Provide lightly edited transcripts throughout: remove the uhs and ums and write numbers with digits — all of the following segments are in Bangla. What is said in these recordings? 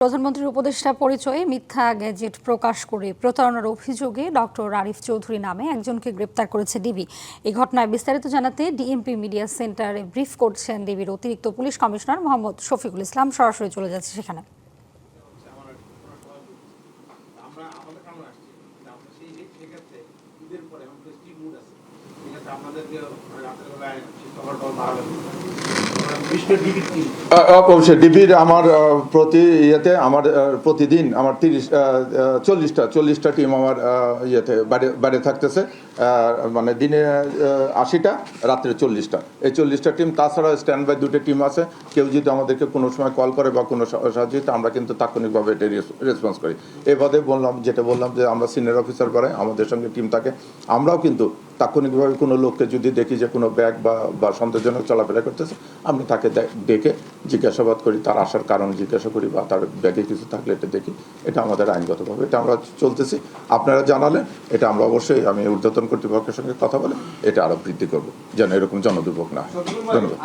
প্রধানমন্ত্রীর উপদেষ্টা পরিচয়ে মিথ্যা গ্যাজেট প্রকাশ করে প্রতারণার অভিযোগে ডক্টর আরিফ চৌধুরী নামে একজনকে গ্রেপ্তার করেছে ডিবি। এই ঘটনায় বিস্তারিত জানাতে ডিএমপি মিডিয়া সেন্টারে ব্রিফ করছেন ডিবির অতিরিক্ত পুলিশ কমিশনার মোহাম্মদ শফিকুল ইসলাম। সরাসরি চলে যাচ্ছে সেখানে। অবশ্যই ডিবির আমার প্রতি ইয়েতে আমার প্রতিদিন আমার 40টা টিম আমার ইয়েতে বাইরে থাকতেছে, মানে দিনে 80টা, রাত্রে 40টা। এই 40টা টিম, তাছাড়া স্ট্যান্ড বাই 2টা টিম আছে। কেউ যদি আমাদেরকে কোনো সময় কল করে বা কোনো সাহায্য, আমরা কিন্তু তাৎক্ষণিকভাবে এটা রেসপন্স করি। এবারে যেটা বললাম যে আমরা সিনিয়র অফিসার করে আমাদের সঙ্গে টিম থাকে, আমরাও কিন্তু তাৎক্ষণিকভাবে কোনো লোককে যদি দেখি যে কোনো ব্যাগ বা সন্দেহজনক চলাফেরা করতেছে, আমরা তাকে ডেকে জিজ্ঞাসাবাদ করি, তার আসার কারণ জিজ্ঞাসা করি বা তার ব্যাগে কিছু থাকলে এটা দেখি। এটা আমাদের আইনগতভাবে এটা আমরা চলতেছি। আপনারা জানালেন, এটা আমরা অবশ্যই আমি ঊর্ধ্বতন কর্তৃপক্ষের সঙ্গে কথা বলে এটা আরো বৃদ্ধি করব, যেন এরকম জনদুর্ভোগ না হয়। ধন্যবাদ।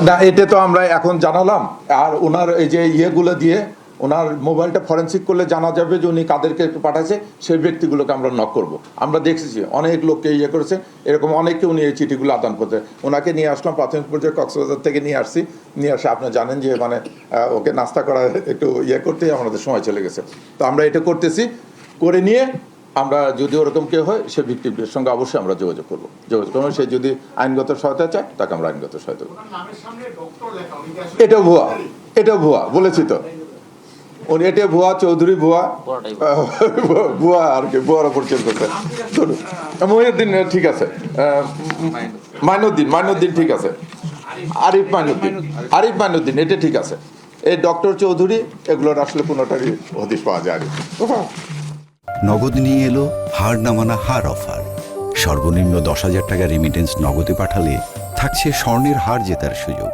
না, এটা তো আমরা এখন জানালাম, আর ওনার এই যে ইয়েগুলো দিয়ে ওনার মোবাইলটা ফরেন্সিক করলে জানা যাবে যে উনি কাদেরকে পাঠাচ্ছে, সেই ব্যক্তিগুলোকে আমরা নক করব। আমরা দেখেছি অনেক লোককে ইয়ে করেছে, এরকম অনেককে উনি এই চিঠিগুলো আদান করতে। ওনাকে নিয়ে আসলাম প্রাথমিক পর্যায়ে, কক্সবাজার থেকে নিয়ে আসে আপনি জানেন যে মানে ওকে নাস্তা করা একটু ইয়ে করতেই আমাদের সময় চলে গেছে। তো আমরা এটা করতেছি, করে নিয়ে আমরা যদি ওরকম কেউ হয় সে ভিক্টিমের সঙ্গে অবশ্যই আমরা যোগাযোগ করবো। সে যদি আইনগত সহায়তা চায় তাকে আমরা আইনগত সহায়তা করবো। এটা ভুয়া বলেছি তো, এটা ভুয়া, চৌধুরী ভুয়া, ভুয়া আর কি, ভুয়ার ওপর চেঞ্জ করতে। মহিউদ্দিন ঠিক আছে, মাইনুদ্দিন ঠিক আছে, আরিফ মাইনুদ্দিন এটা ঠিক আছে। এই ডক্টর চৌধুরী এগুলোর আসলে কোনোটারই হদিশ পাওয়া যায়। নগদ নিয়ে এলো হার না মানা হার অফার। সর্বনিম্ন 10,000 টাকা রেমিটেন্স নগদে পাঠালে থাকছে স্বর্ণের হার জেতার সুযোগ।